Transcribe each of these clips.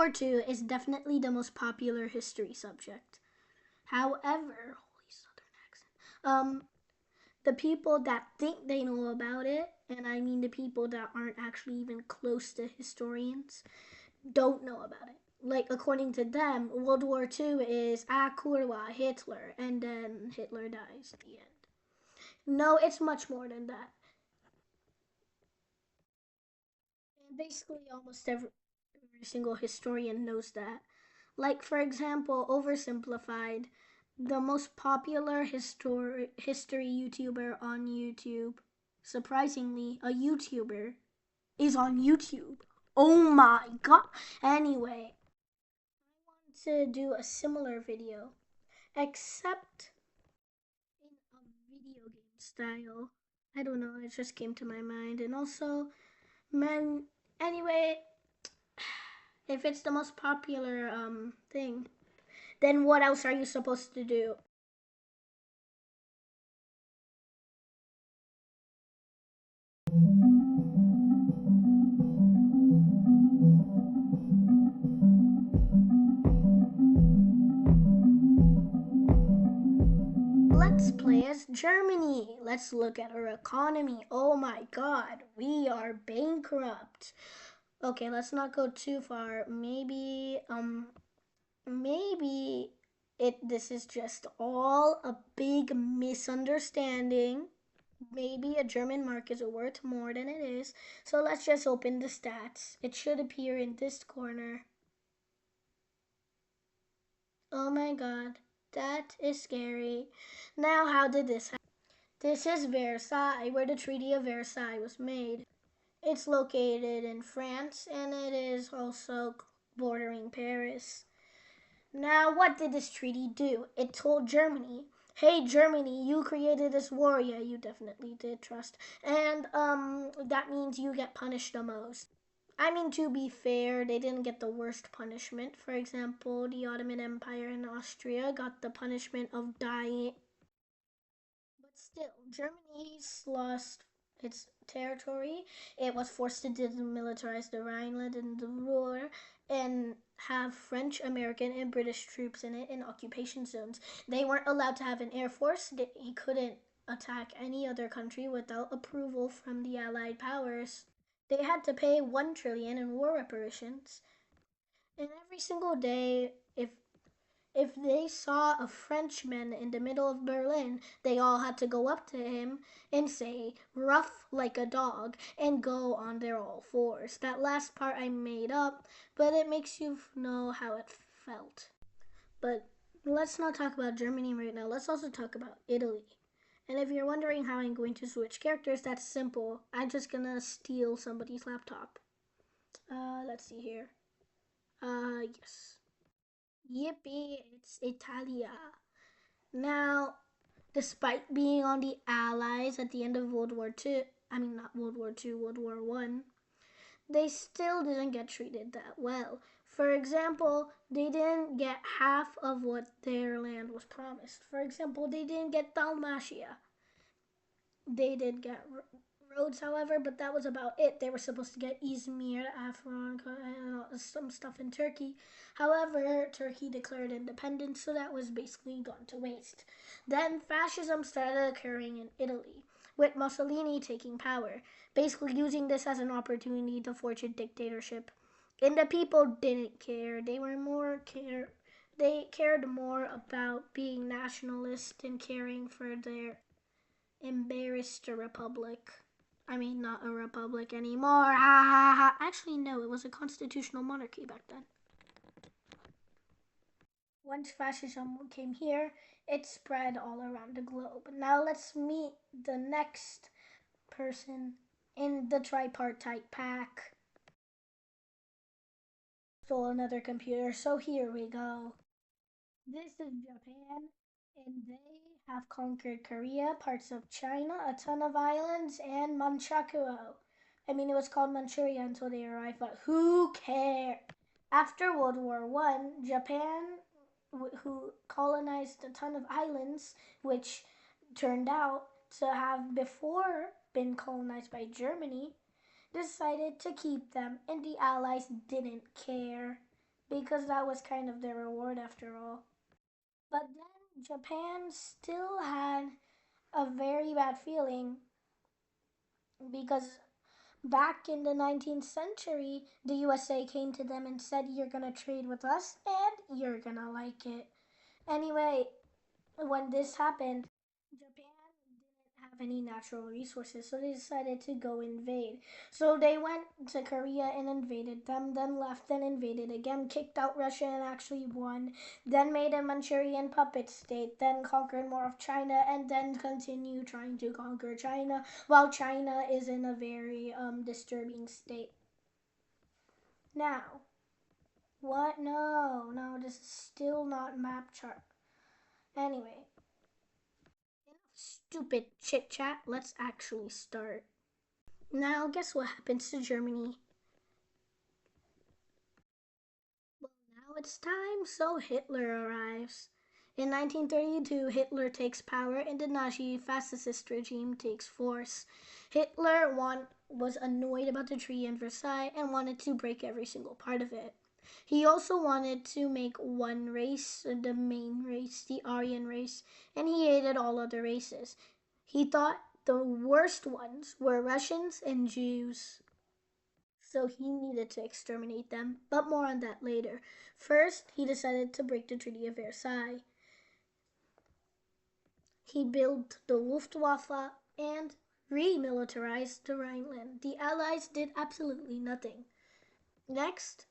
War II is definitely the most popular history subject. However, holy Southern accent. The people that think they know about it, and I mean the people that aren't actually even close to historians, don't know about it. Like, according to them, World War II is Kurwa, Hitler, and then Hitler dies at the end. No, it's much more than that. And basically, almost every single historian knows that. Like, for example, oversimplified, the most popular history YouTuber on YouTube, surprisingly, a YouTuber, is on YouTube. Oh my god. Anyway, I want to do a similar video, except in a video game style. I don't know, it just came to my mind. And also, man, anyway, if it's the most popular thing, then what else are you supposed to do? Let's play as Germany. Let's look at our economy. Oh my god, we are bankrupt. Okay, let's not go too far. Maybe this is just all a big misunderstanding. Maybe a German mark is worth more than it is. So let's just open the stats. It should appear in this corner. Oh my god, that is scary. Now, how did this happen? This is Versailles, where the Treaty of Versailles was made. It's located in France and it is also bordering Paris. Now, what did this treaty do? It told Germany, hey, Germany, you created this war. Yeah, you definitely did, trust. And that means you get punished the most. I mean, to be fair, they didn't get the worst punishment. For example, the Ottoman Empire and Austria got the punishment of dying. But still, Germany's lost its territory. It was forced to demilitarize the Rhineland and the Ruhr and have French, American, and British troops in it in occupation zones. They weren't allowed to have an air force. He couldn't attack any other country without approval from the Allied powers. They had to pay 1 trillion in war reparations. And every single day, if they saw a Frenchman in the middle of Berlin, they all had to go up to him and say, rough like a dog, and go on their all fours. That last part I made up, but it makes you know how it felt. But let's not talk about Germany right now. Let's also talk about Italy. And if you're wondering how I'm going to switch characters, that's simple. I'm just gonna steal somebody's laptop. Let's see here. Yes. Yippee, it's Italia. Now, despite being on the Allies at the end of World War II, I mean, not World War II, World War I, they still didn't get treated that well. For example, they didn't get half of what their land was promised. For example, they didn't get Dalmatia. They did get roads, however, but that was about it. They were supposed to get Izmir, Afron, and some stuff in Turkey. However, Turkey declared independence, so that was basically gone to waste. Then fascism started occurring in Italy, with Mussolini taking power, basically using this as an opportunity to forge a dictatorship. And the people didn't care. They cared more about being nationalist and caring for their embarrassed republic. I mean, not a republic anymore. Ha ha ha. Actually, no, it was a constitutional monarchy back then. Once fascism came here, it spread all around the globe. Now let's meet the next person in the tripartite pack. Stole another computer, so here we go. This is Japan, and they have conquered Korea, parts of China, a ton of islands, and Manchukuo. I mean, it was called Manchuria until they arrived, but who cares? After World War One, Japan, who colonized a ton of islands, which turned out to have before been colonized by Germany, decided to keep them, and the Allies didn't care. because that was kind of their reward after all. But then Japan still had a very bad feeling because back in the 19th century, the USA came to them and said, "You're gonna trade with us and you're gonna like it." Anyway, when this happened, Japan didn't have any natural resources, so they decided to go invade. So they went to Korea and invaded them, then left, then invaded again, kicked out Russia and actually won, then made a Manchurian puppet state, then conquered more of China, and then continue trying to conquer China while China is in a very disturbing state. Now, what? No, no, this is still not map chart. Anyway, stupid chit chat. Let's actually start. Now, guess what happens to Germany? Well, now it's time, so Hitler arrives. In 1932, Hitler takes power and the Nazi fascist regime takes force. Hitler was annoyed about the treaty in Versailles and wanted to break every single part of it. He also wanted to make one race, the main race, the Aryan race, and he hated all other races. He thought the worst ones were Russians and Jews. So he needed to exterminate them, but more on that later. First, he decided to break the Treaty of Versailles. He built the Luftwaffe and remilitarized the Rhineland. The Allies did absolutely nothing. Next,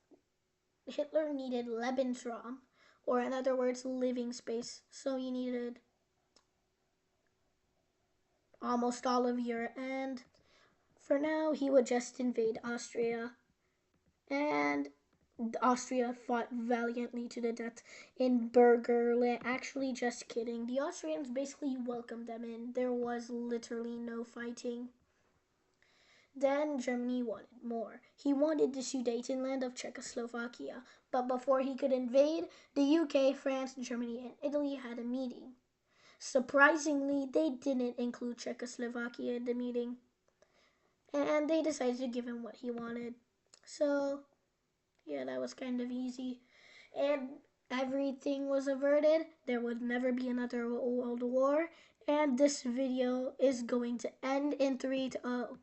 Hitler needed Lebensraum, or in other words, living space. So he needed almost all of Europe, and for now, he would just invade Austria. And Austria fought valiantly to the death in Bergerland. Actually, just kidding. The Austrians basically welcomed them in. There was literally no fighting. Then Germany wanted more. He wanted the Sudetenland of Czechoslovakia. But before he could invade, the UK, France, Germany, and Italy had a meeting. Surprisingly, they didn't include Czechoslovakia in the meeting. And they decided to give him what he wanted. So yeah, that was kind of easy. And everything was averted. There would never be another world war. And this video is going to end in 3 to 0.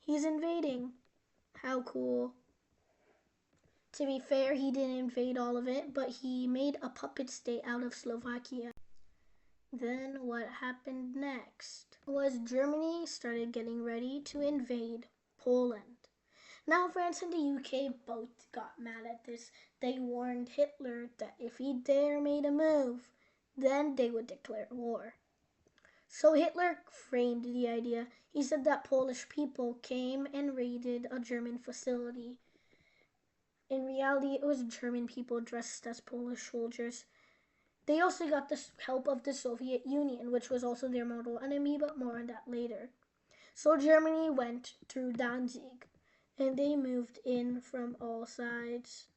He's invading. How cool. To be fair, he didn't invade all of it, but he made a puppet state out of Slovakia. Then what happened next was Germany started getting ready to invade Poland. Now, France and the UK both got mad at this. They warned Hitler that if he dare made a move, then they would declare war. So Hitler framed the idea. He said that Polish people came and raided a German facility. In reality, it was German people dressed as Polish soldiers. They also got the help of the Soviet Union, which was also their mortal enemy, but more on that later. So Germany went through Danzig, and they moved in from all sides.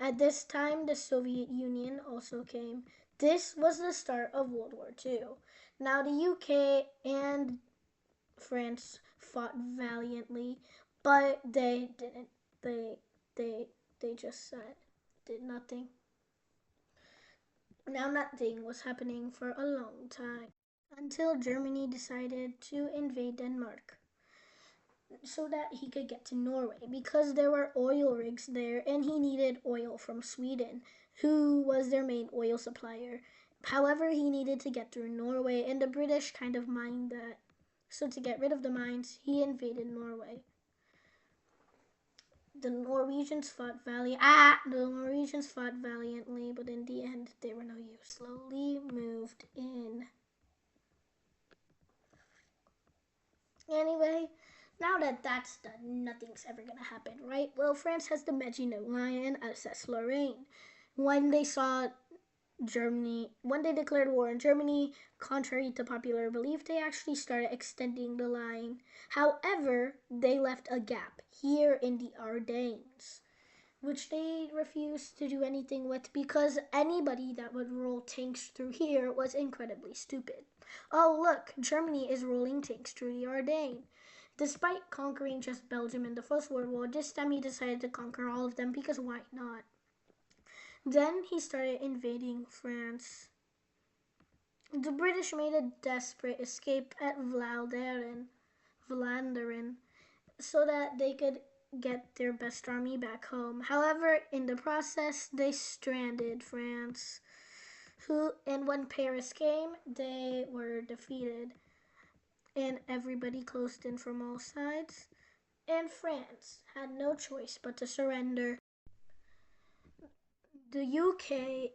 At this time, the Soviet Union also came. This was the start of World War II. Now, the UK and France fought valiantly, but they didn't. They they they just did nothing. Now, nothing was happening for a long time until Germany decided to invade Denmark so that he could get to Norway because there were oil rigs there and he needed oil from Sweden, who was their main oil supplier. However, he needed to get through Norway, and the British kind of mined that. So, to get rid of the mines, he invaded Norway. The Norwegians fought valiantly, but in the end, they were no use. Slowly moved in. Anyway, now that that's done, nothing's ever gonna happen, right? Well, France has the Maginot Line and Alsace-Lorraine. When they saw when they declared war on Germany, contrary to popular belief, they actually started extending the line. However, they left a gap here in the Ardennes, which they refused to do anything with because anybody that would roll tanks through here was incredibly stupid. Oh, look, Germany is rolling tanks through the Ardennes. Despite conquering just Belgium in the First World War, this time he decided to conquer all of them because why not? Then he started invading France. The British made a desperate escape at Vlaanderen, so that they could get their best army back home. However, in the process, they stranded France. And when Paris came, they were defeated, and everybody closed in from all sides. And France had no choice but to surrender. The UK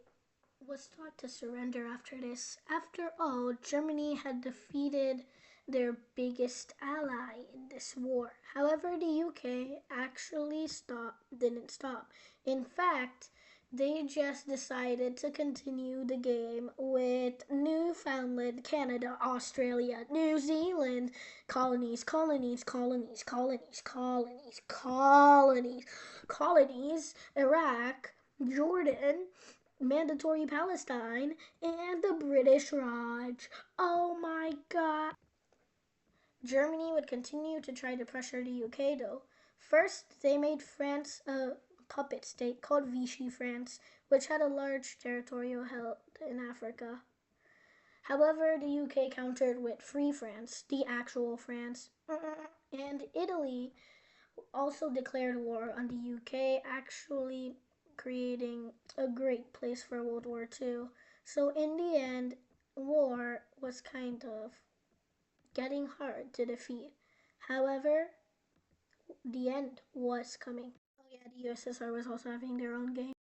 was taught to surrender after this. After all, Germany had defeated their biggest ally in this war. However, the UK actually didn't stop. In fact, they just decided to continue the game with Newfoundland, Canada, Australia, New Zealand, colonies, colonies, colonies, colonies, colonies, colonies, colonies, Iraq, Jordan, Mandatory Palestine, and the British Raj. Oh my god. Germany would continue to try to pressure the UK though. First, they made France a puppet state called Vichy France, which had a large territorial held in Africa. However, the UK countered with Free France, the actual France, and Italy also declared war on the UK, actually creating a great place for World War II. So, in the end, war was kind of getting hard to defeat. However, the end was coming. Oh, yeah, the USSR was also having their own game.